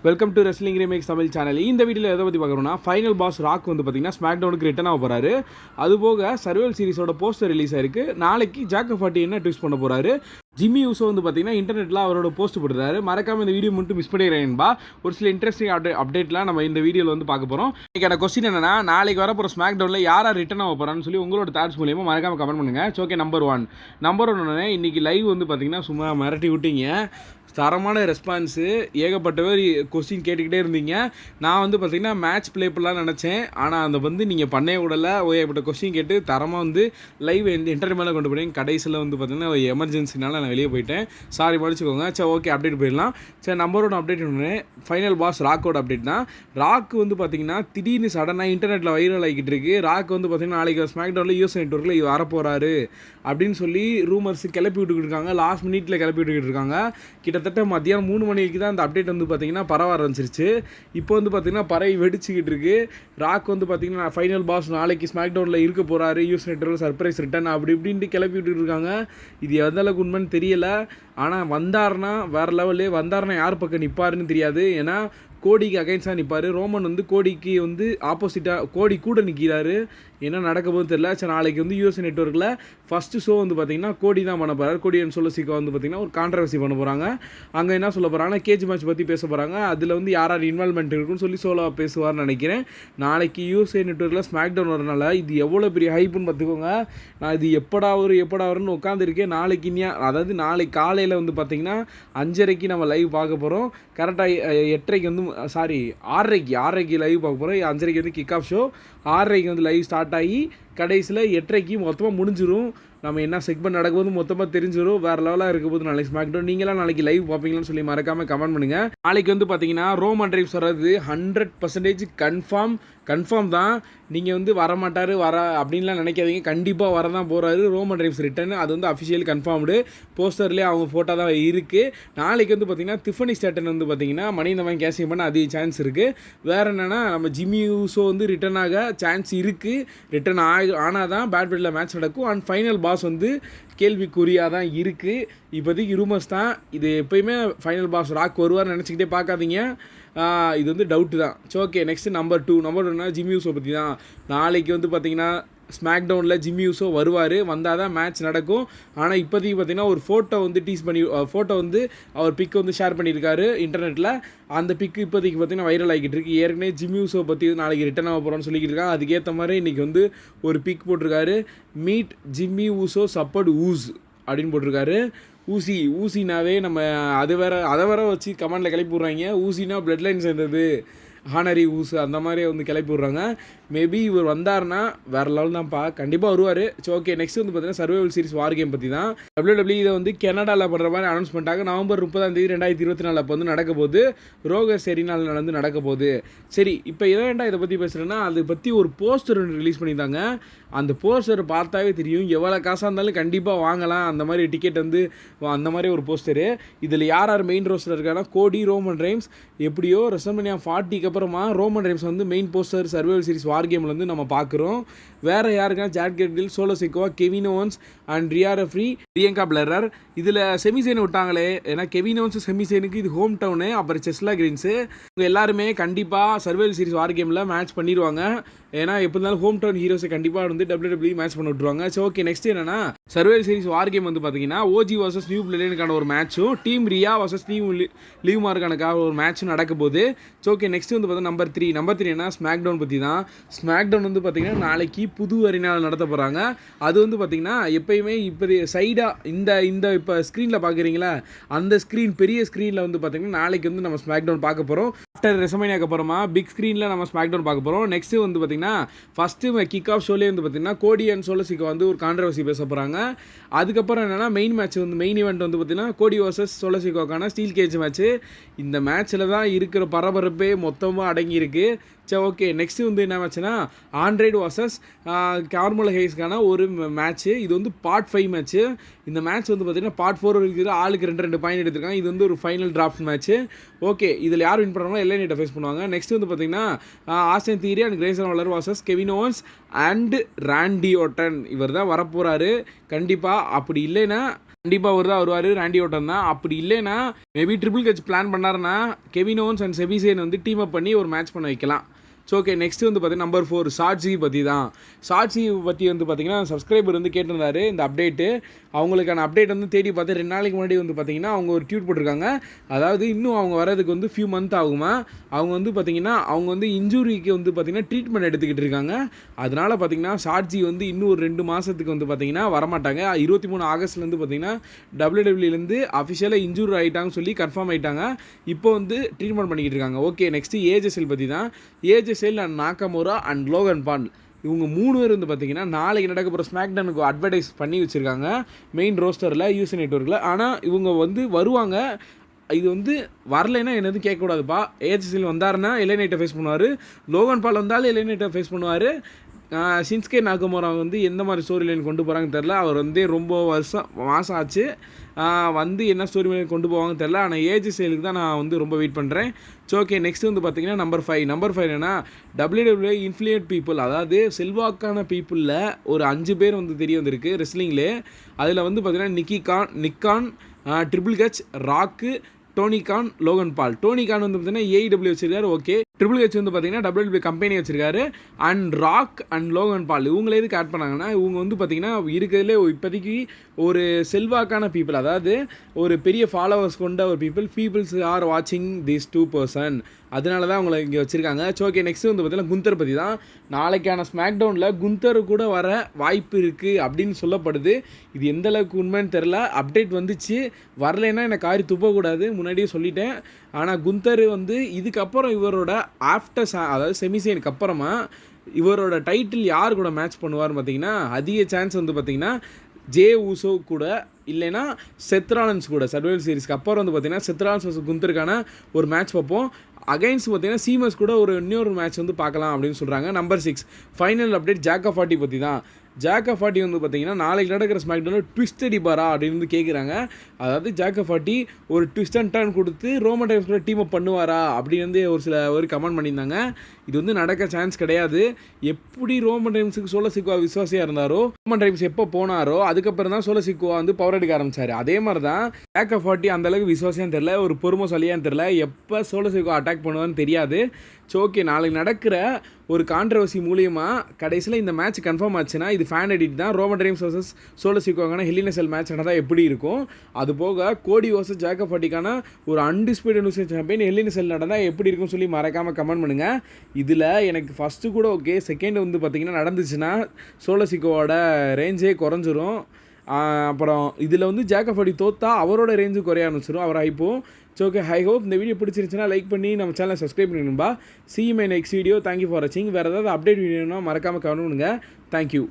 Welcome to wrestling remakes Tamil channel. இந்த வீடியோவில் எதை பற்றி பார்க்குறோம்னா, ஃபைனல் பாஸ் ராக் வந்து பார்த்தீங்கன்னா ஸ்மாக்டவுனுக்கு ரிட்டர்ன் ஆக போகிறாரு. அதுபோக சர்வைவல் சீரிஸோட போஸ்டர் ரிலீஸ் ஆயிருக்கு. நாளைக்கு ஜாக் ஃபார்ட்டி என்ன ட்விஸ்ட் பண்ண போகிறாரு. ஜிம்மி யூசோ வந்து பார்த்தீங்கன்னா இன்டர்நெட்டில் அவரோட போஸ்ட் போட்டுறாரு. மறக்காமல் இந்த வீடியோ மட்டும் மிஸ் பண்ணிடுறேன்பா. ஒரு சில இன்ட்ரெஸ்டிங் அப்டேட்லாம் நம்ம இந்த வீடியோவில் வந்து பார்க்க போகிறோம். இன்றைக்கான கொஸ்டின் என்னன்னா, நாளைக்கு வரப்போகிற ஸ்மாக்டவுனில் யார் ரிட்டர்ன் ஆக போகிறான்னு சொல்லி உங்களோட தாட்ஸ் மூலியமாக மறக்காமல் கமெண்ட் பண்ணுங்கள். ஓகே, நம்பர் ஒன் இன்னைக்கு லைவ் வந்து பார்த்தீங்கன்னா சும்மா மிரட்டி விட்டீங்க. தரமான ரெஸ்பான்ஸு, ஏகப்பட்டவர் கொஸ்டின் கேட்டுக்கிட்டே இருந்தீங்க. நான் வந்து பார்த்தீங்கன்னா மேட்ச் ப்ளே பண்ணலாம் நினச்சேன். ஆனால் அந்த வந்து நீங்கள் பண்ணே விடலை. ஏகப்பட்ட கொஸ்டின் கேட்டு தரமாக வந்து லைவ் என்டர்டைன்மெண்ட்டில் கொண்டு போய் கடைசியில் வந்து பார்த்தீங்கன்னா எமர்ஜென்சினால நான் வெளியே போயிட்டேன். சாரி மன்னிச்சுக்கோங்க. சரி, ஓகே, அப்டேட் போயிடலாம். சரி, நம்பரோட அப்டேட் ஒன்று ஃபைனல் பாஸ் ராக்கோட அப்டேட் தான். ராக் வந்து பார்த்தீங்கன்னா திடீர்னு சடனாக இன்டர்நெட்டில் வைரல் ஆகிக்கிட்டு இருக்கு. ராக் வந்து பார்த்தீங்கன்னா நாளைக்கு ஸ்மாக்டவுனில் யூஎஸ் நெட்வொர்க்கில் வரப்போகிறாரு அப்படின்னு சொல்லி ரூமர்ஸ் கிளப்பி விட்டுக்கிட்டு இருக்காங்க. லாஸ்ட் மினிட்ல கிளப்பி விட்டுக்கிட்டு இருக்காங்க. கிட்டத்தட்ட மத்தியானம் 3 மணிக்கு தான் அந்த அப்டேட் வந்து பார்த்தீங்கன்னா பரவ ஆரம்பிச்சிருச்சு. இப்போ வந்து பார்த்தீங்கன்னா பறவை வெடிச்சுக்கிட்டு இருக்கு. ராக் வந்து பார்த்தீங்கன்னா ஃபைனல் பாஸ் நாளைக்கு ஸ்மாக்டவுனில் இருக்க போகிறாரு, யூஎஸ் நெட்வொர்க்கில் சர்ப்ரைஸ் ரிட்டர்ன் அப்படி இப்படின்ட்டு கிளப்பி விட்டுட்டு இருக்காங்க. இது எந்த அளவுக்கு உண்மைன்னு தெரியல. ஆனால் வந்தார்னா வேறு லெவலு. வந்தார்னா யார் பக்கம் நிற்பாருன்னு தெரியாது. ஏன்னா கோடிக்கு அகைன்ஸ்டாக நிற்பார். ரோமன் வந்து கோடிக்கு வந்து ஆப்போசிட்டாக கோடி கூட நிற்கிறாரு. என்ன நடக்க போகுது தெரியல. சரி, நாளைக்கு வந்து யூஎஸ் நெட்வொர்க்கில் ஃபஸ்ட்டு ஷோ வந்து பார்த்தீங்கன்னா கோடி தான் பண்ண போகிறார். கோடி அண்ட் சோலோ வந்து பார்த்தீங்கன்னா ஒரு கான்ட்ரவர்சி பண்ண போகிறாங்க. அங்கே என்ன சொல்ல போகிறாங்கன்னா கேஜ் மேட்ச் பற்றி பேச போகிறாங்க. அதில் வந்து யார் இன்வால்மெண்ட் இருக்குன்னு சொல்லி சோலோ பேசுவார்னு நினைக்கிறேன். நாளைக்கு யூஎஸ்ஏ நெட்வொர்க்கில் ஸ்மாக்டவுன் வரனால இது எவ்வளோ பெரிய ஹைப்புன்னு பார்த்துக்கோங்க. நான் இது எப்படா வரும்னு உட்காந்துருக்கேன். நாளைக்கு அதாவது நாளைக்கு காலையில் வந்து பார்த்தீங்கன்னா 5:30 நம்ம லைவ் பார்க்க போகிறோம். கரெக்டாக 8:30 வந்து 6:30 லைவ் பார்க்க போகிறோம். 5:30 வந்து கிக் ஆஃப் ஷோ. 6:30 வந்து லைவ் ஸ்டார்ட் ஆகி கடைசியில் 8:30 மொத்தமாக முடிஞ்சிடும். நம்ம என்ன செக்மெண்ட் நடக்கும்போது மொத்தமாக தெரிஞ்சிடும். வேறு லெவலாக இருக்க போது நாளைக்கு ஸ்மாக்டவுன். நீங்களாம் நாளைக்கு லைவ் பார்ப்பீங்களான்னு சொல்லி மறக்காமல் கமெண்ட் பண்ணுங்கள். நாளைக்கு வந்து பார்த்தீங்கன்னா ரோமன் ரெய்ன்ஸ் வர்றது 100% கன்ஃபார்ம் தான். நீங்கள் வந்து வரமாட்டார் அப்படின்லாம் நினைக்காதீங்க. கண்டிப்பாக வரதான் போகிறாரு ரோமன் ரெய்ன்ஸ் ரிட்டர்ன். அது வந்து அஃபிஷியல் கன்ஃபார்ம்டு. போஸ்டர்லேயே அவங்க ஃபோட்டோ தான் இருக்குது. நாளைக்கு வந்து பார்த்தீங்கன்னா டிஃபனி ஸ்டேட்டன் வந்து பார்த்தீங்கன்னா மணி இந்த மாதிரி கேஷிங் பண்ண அதிக சான்ஸ் இருக்குது. வேறு என்னென்னா நம்ம ஜிம்மி யூசோ வந்து ரிட்டர்ன் ஆக சான்ஸ் இருக்குது. ரிட்டர்ன் ஆனால் தான் பேட் பிளட்டில் மேட்ச் நடக்கும். அண்ட் ஃபைனல் பாஸ் வந்து கேள்விக்குறியாக தான் இருக்குது. இப்போதைக்கு ரூமர்ஸ் தான். இது எப்போயுமே ஃபைனல் பாஸ் ராக் வருவார்னு நினச்சிக்கிட்டே பார்க்காதீங்க. இது வந்து டவுட்டு தான். சரி, okay, next number two Jimmy Uso பற்றி தான். நாளைக்கு வந்து பார்த்தீங்கன்னா ஸ்மாக்டவுனில் ஜிம்மி யூசோ வருவார். வந்தால் தான் மேட்ச் நடக்கும். ஆனால் இப்போதைக்கு பார்த்தீங்கன்னா ஒரு ஃபோட்டோ வந்து ஃபோட்டோ வந்து அவர் பிக் வந்து ஷேர் பண்ணியிருக்காரு இன்டர்நெட்டில். அந்த பிக்கு இப்போதைக்கு பார்த்தீங்கன்னா வைரல் ஆகிட்டு இருக்கு. ஏற்கனவே ஜிம்மி யூசோ பற்றி நாளைக்கு ரிட்டர்ன் ஆக போகிறோன்னு சொல்லிக்கிட்டு இருக்காங்க. அதுக்கேற்ற மாதிரி இன்றைக்கி வந்து ஒரு பிக் போட்டிருக்காரு. மீட் ஜிம்மி யூசோ சப்போர்ட் ஊஸ் அப்படின்னு போட்டிருக்காரு. ஊசினாவே நம்ம அதை வேற வச்சு கமெண்டில் கிளப்பி விட்றாங்க. ஊசினா பிளட் லைன் சேர்ந்தது, ஹானரி ஊசு அந்த மாதிரி வந்து கிளப்பி விட்றாங்க. மேபி இவர் வந்தார்னா வேறு லெவல் தான்ப்பா. கண்டிப்பாக வருவார். சரி, ஓகே, நெக்ஸ்ட் வந்து பார்த்தீங்கன்னா சர்வைவல் சீரிஸ் வார் கேம் பற்றி தான். WWE இதை வந்து கனடாவில் பண்ணுற மாதிரி அனௌன்ஸ் பண்ணிட்டாங்க. நவம்பர் 30 2024 அப்போ வந்து நடக்க போகுது. ரோகர் செரினால் நடக்க போகுது. சரி, இப்போ இதை பற்றி பேசுகிறேன்னா அதை பற்றி ஒரு போஸ்டர் ரிலீஸ் பண்ணியிருந்தாங்க. அந்த போஸ்டர் பார்த்தாவே தெரியும் எவ்வளோ காசாக இருந்தாலும் கண்டிப்பாக வாங்கலாம். அந்த மாதிரி டிக்கெட் வந்து அந்த மாதிரி ஒரு போஸ்டரு. இதில் யார் மெயின் ரோஸ்டர் இருக்காங்கன்னா கோடி, ரோமன் ரெய்ன்ஸ். எப்படியோ ரெஸ்ல்மேனியா 40 அப்புறமா ரோமன் ரெய்ன்ஸ் வந்து main poster Survivor Series war கேமில் வந்து நம்ம பார்க்குறோம். வேறு யாருக்குன்னா Jade Cargill, Solo Sikoa, Kevin Owens and Rhea Ripley, Bianca Belair. இதில் செமிசேன் விட்டாங்களே. ஏன்னா கெவின் ஓவன்ஸ் செமிசேனுக்கு இது ஹோம் டவுனு. அப்புறம் செஸ்லா கிரீன்ஸு இவங்க எல்லாருமே கண்டிப்பாக சர்வைவல் சீரிஸ் வார் கேமில் மேட்ச் பண்ணிடுவாங்க. ஏன்னா எப்படி இருந்தாலும் ஹோம் டவுன் ஹீரோஸை கண்டிப்பாக வந்து WWE மேட்ச் பண்ண விட்டுருவாங்க. சரி, ஓகே, நெக்ஸ்ட் என்னன்னா சர்வைவல் சீரிஸ் வார் கேம் வந்து பார்த்தீங்கன்னா ஓஜி வர்சஸ் நியூ பிளேனுக்கான ஒரு மேட்சும் team Rhea versus team Liv மார்க்கானுக்காக ஒரு மேட்சும் நடக்க போகுது. சரி, ஓகே, நெக்ஸ்ட் வந்து பார்த்தா நம்பர் த்ரீ என்ன ஸ்மாக்டவுன் பற்றி தான். ஸ்மாக்டவுன் வந்து பார்த்தீங்கன்னா நாளைக்கு புது அரினாவில் நடத்த போகிறாங்க. அது வந்து பார்த்தீங்கன்னா எப்பயுமே இப்போ சைடாக இந்த இப்போ ஸ்க்ரீனில் பார்க்குறீங்களா, அந்த ஸ்க்ரீன் பெரிய ஸ்க்ரீனில் வந்து பார்த்தீங்கன்னா நாளைக்கு வந்து நம்ம ஸ்மாக்டவுன் பார்க்க போகிறோம். ஆஃப்டர் ரெசல்மேனியாக்கு அப்புறமா பிக் ஸ்க்ரீனில் நம்ம ஸ்மாக்டவுன் பார்க்க போகிறோம். நெக்ஸ்ட்டு வந்து பார்த்தீங்கன்னா ஃபஸ்ட்டு கிக் ஆஃப் ஷோலேயே வந்து பார்த்தீங்கன்னா கோடி அண்ட் சோலோ சிக்கோ வந்து ஒரு கான்ட்ரவர்சி பேச போகிறாங்க. அதுக்கப்புறம் என்னென்னா மெயின் ஈவெண்ட் வந்து பார்த்தீங்கன்னா கோடி வர்சஸ் சோலோ சிக்கோக்கான ஸ்டீல் கேஜ் மேட்ச்சு. இந்த மேட்ச்சில் தான் இருக்கிற பரபரப்பே மொத்தமாக அடங்கியிருக்கு. சரி, ஓகே, நெக்ஸ்ட்டு வந்து என்ன மேட்ச்னா ஆண்ட்ராய்டு வர்சஸ் கார்மோலா ஹேஸ்க்கான ஒரு மேட்ச்சு. இது வந்து பார்ட் 5 மேட்ச்சு. இந்த மேட்ச் வந்து பார்த்தீங்கன்னா பார்ட் 4 இருக்குது. ஆளுக்கு 2 பாயிண்ட் எடுத்திருக்காங்க. இது வந்து ஒரு ஃபைனல் டிராஃப்ட் மேட்ச்சு. ஓகே, இதில் யார் வின் பண்ணுறாங்களோ எல்லை நீட்டை ஃபேஸ் பண்ணுவாங்க. நெக்ஸ்ட் வந்து பார்த்தீங்கன்னா Aston theory and Grayson வாலர் versus Kevin Owens and Randy Orton. இவர் தான் வரப்போகிறாரு கண்டிப்பாக. அப்படி இல்லைன்னா கண்டிப்பாக வருவார் ராண்டி ஓட்டன் தான். அப்படி இல்லைன்னா மேபி ட்ரிபிள் ஹெச் பிளான் பண்ணாருன்னா கெவின் ஓவன்ஸ் அண்ட் செபிசேன் வந்து டீம் அப் பண்ணி ஒரு மேட்ச் பண்ண வைக்கலாம். ஸோ ஓகே, நெக்ஸ்ட் வந்து பார்த்தீங்கன்னா நம்பர் 4 ஷாட்ஸி பற்றி தான். ஷாட்ஸி பற்றி வந்து பார்த்தீங்கன்னா சப்ஸ்கிரைபர் வந்து கேட்டிருந்தாரு இந்த அப்டேட்டு. அவங்களுக்கான அப்டேட் வந்து தேடி பார்த்து 2 நாளைக்கு முன்னாடி வந்து பார்த்தீங்கன்னா அவங்க ஒரு ட்வீட் போட்டிருக்காங்க. அதாவது இன்னும் அவங்க வரதுக்கு வந்து ஃபியூ மந்த் ஆகுமா. அவங்க வந்து பார்த்தீங்கன்னா அவங்க வந்து இன்ஜுரிக்கு வந்து பார்த்தீங்கன்னா ட்ரீட்மெண்ட் எடுத்துக்கிட்டு இருக்காங்க. அதனால் பார்த்தீங்கன்னா ஷாட்ஸி வந்து இன்னும் ஒரு 2 மாதத்துக்கு வந்து பார்த்தீங்கன்னா வரமாட்டாங்க. 23 ஆகஸ்ட்லேருந்து பார்த்தீங்கன்னா WWEலேருந்து அஃபிஷியலாக இன்ஜூர் ஆகிட்டாங்கன்னு சொல்லி கன்ஃபார்ம் ஆகிட்டாங்க. இப்போ வந்து ட்ரீட்மெண்ட் பண்ணிக்கிட்டு இருக்காங்க. ஓகே, நெக்ஸ்ட்டு ஏஜெஸ்எல் பற்றி தான். AJ Styles and Nakamura and Logan Paul இவங்க 3 பேர் வந்து பார்த்தீங்கன்னா நாளைக்கு நடக்க போகிற ஸ்மாக்டவுனுக்கு அட்வர்டைஸ் பண்ணி வச்சுருக்காங்க மெயின் ரோஸ்டரில் யூசி நெட்வொர்க்கில். ஆனால் இவங்க வந்து வருவாங்க. இது வந்து வரலைன்னா என்ன எதுவும் கேட்கக்கூடாதுப்பா. ஏஜெஸ்எல் வந்தாருன்னா எல்ஏ நைட்டை ஃபேஸ் பண்ணுவார். லோகன் பால் வந்தாலும் எல்ஏ நைட்டை ஃபேஸ் பண்ணுவார். ஷின்ஸ்கே நாகமுரா வந்து எந்த மாதிரி ஸ்டோரி லைன் கொண்டு போகிறாங்கன்னு தெரில. அவர் வந்து ரொம்ப மாதம் ஆச்சு. வந்து என்ன ஸ்டோரி லைன் கொண்டு போவாங்கன்னு தெரில. ஆனால் ஏஜெஸ்எலுக்கு தான் நான் வந்து ரொம்ப வெயிட் பண்ணுறேன். ஸோ ஓகே, நெக்ஸ்ட் வந்து பார்த்தீங்கன்னா நம்பர் 5 என்னன்னா WWE இன்ஃப்ளூயன்ட் பீப்புள், அதாவது செல்வாக்கான பீப்புளில் ஒரு 5 பேர் வந்து தெரிய வந்திருக்கு ரெஸ்லிங்லே. அதில் வந்து பார்த்தீங்கன்னா நிக் கான், ட்ரிபிள் ஹெச், ராக்கு, டோனி கான், லோகன் பால். டோனி கான் வந்து பார்த்தீங்கன்னா AEW வச்சிருக்காரு. ஓகே, ட்ரிபிள் ஹெச் வந்து பார்த்தீங்கன்னா WWE கம்பெனி வச்சிருக்காரு. அண்ட் ராக் அண்ட் லோகன் பால் இவங்களே எதுக்கு ஆட் பண்ணாங்கன்னா இவங்க வந்து பார்த்தீங்கன்னா இருக்கிறதுலே இப்போதைக்கு ஒரு செல்வாக்கான பீப்புள், அதாவது ஒரு பெரிய ஃபாலோவர்ஸ் கொண்ட ஒரு பீப்புள்ஸ் ஆர் வாட்சிங் திஸ் 2 பர்சன். அதனால தான் அவங்கள இங்கே வச்சுருக்காங்க. ஸோ ஓகே, நெக்ஸ்ட் வந்து பார்த்தீங்கன்னா குந்தர் பற்றி தான். நாளைக்கான ஸ்மாக்டவுனில் குந்தர் கூட வர வாய்ப்பு இருக்குது அப்படின்னு சொல்லப்படுது. இது எந்த அளவுக்கு உண்மைன்னு தெரில. அப்டேட் வந்துச்சு, வரலைன்னா எனக்கு காரி துப்பக்கூடாது, முன்னாடியே சொல்லிட்டேன். ஆனால் குந்தர் வந்து இதுக்கப்புறம் இவரோட அதாவது செமிசைனுக்கு அப்புறமா இவரோட டைட்டில் யார் கூட மேட்ச் பண்ணுவார்னு பார்த்தீங்கன்னா அதிக சான்ஸ் வந்து பார்த்தீங்கன்னா ஜே ஊசோ கூட, இல்லைன்னா செத்ராலன்ஸ் கூட. சர்வைவல் சீரிஸ்க்கு அப்புறம் வந்து பார்த்தீங்கன்னா செத்ராலன்ஸ் குந்தருக்கான ஒரு மேட்ச் பார்ப்போம். அகைன்ஸ்ட் பார்த்தீங்கன்னா சீமஸ் கூட இன்னொரு மேட்ச் வந்து பார்க்கலாம் அப்படின்னு சொல்கிறாங்க. Number 6 final update Jack of party பற்றி தான். ஜாக் ஆஃப் பார்ட்டி வந்து பார்த்தீங்கன்னா நாளைக்கு நடக்கிற ஸ்மாக்டவுனில் ட்விஸ்ட் அடிப்பாரா அப்படின்னு வந்து கேட்குறாங்க. அதாவது ஜாக் ஆஃப் பார்ட்டி ஒரு ட்விஸ்ட் அண்ட் டர்ன் கொடுத்து ரோமன் டைம்ஸ் கூட டீம் அப் பண்ணுவாரா அப்படின்னு வந்து ஒரு கமெண்ட் பண்ணியிருந்தாங்க. இது வந்து நடக்க சான்ஸ் கிடையாது. எப்படி ரோமன் டைம்ஸுக்கு சோலோ சிக்குவா விசுவாசியாக இருந்தாரோ, ரோமன் டைம்ஸ் எப்போ போனாரோ அதுக்கப்புறம் தான் சோலோ சிக்குவா வந்து பவர் எடுக்க ஆரம்பிச்சார். அதே மாதிரி தான் ஜாக் ஆஃப் பார்ட்டி அந்தளவுக்கு விசுவாசியான்னு தெரில, ஒரு பொறுமைசாலியான்னு தெரில, எப்போ சோலோ சிக்குவா அட்டாக் பண்ணுவான்னு தெரியாது. ஸோ ஓகே, நாளைக்கு நடக்கிற ஒரு கான்ட்ரவர்சி மூலியமாக கடைசியில் இந்த மேட்ச் கன்ஃபார்ம் ஆச்சுன்னா இது ஃபேன் எடிட் தான். ரோமன் டைம்ஸ் வர்சஸ் சோலோ சிக்குவாக்கான ஹெல் இன் எ செல் மேட்ச் நடந்தால் எப்படி இருக்கும், அது போக கோடி வர்சஸ் ஜாக் ஆஃப் பார்ட்டிக்கான ஒரு அன்டிஸ்பியூட்டட் யூனிவர்சல் சாம்பியன் ஹெல் இன் எ செல் நடந்தால் எப்படி இருக்கும்னு சொல்லி மறக்காமல் கமெண்ட் பண்ணுங்கள். இதில் எனக்கு ஃபஸ்ட்டு கூட ஓகே, செகண்ட் வந்து பார்த்திங்கன்னா நடந்துச்சுன்னா சோலோ சிக்குவோட ரேஞ்சே குறைஞ்சிரும். அப்புறம் இதில் வந்து ஜாக் ஆஃப் பார்ட்டி தோத்தா அவரோட ரேஞ்சு குறைய ஆரம்பிச்சிடும், அவர் ஆகிப்போம். ஸோ ஓகே, ஐ ஹோப் இந்த வீடியோ பிடிச்சிருந்துச்சுன்னா லைக் பண்ணி நம்ம சேனலை subscribe பண்ணிடும்பா. See you in my next video. Thank you for watching. வேறு ஏதாவது அப்டேட் வீடியோனா மறக்காமல் கவனம் பண்ணுங்கள். தேங்க்யூ.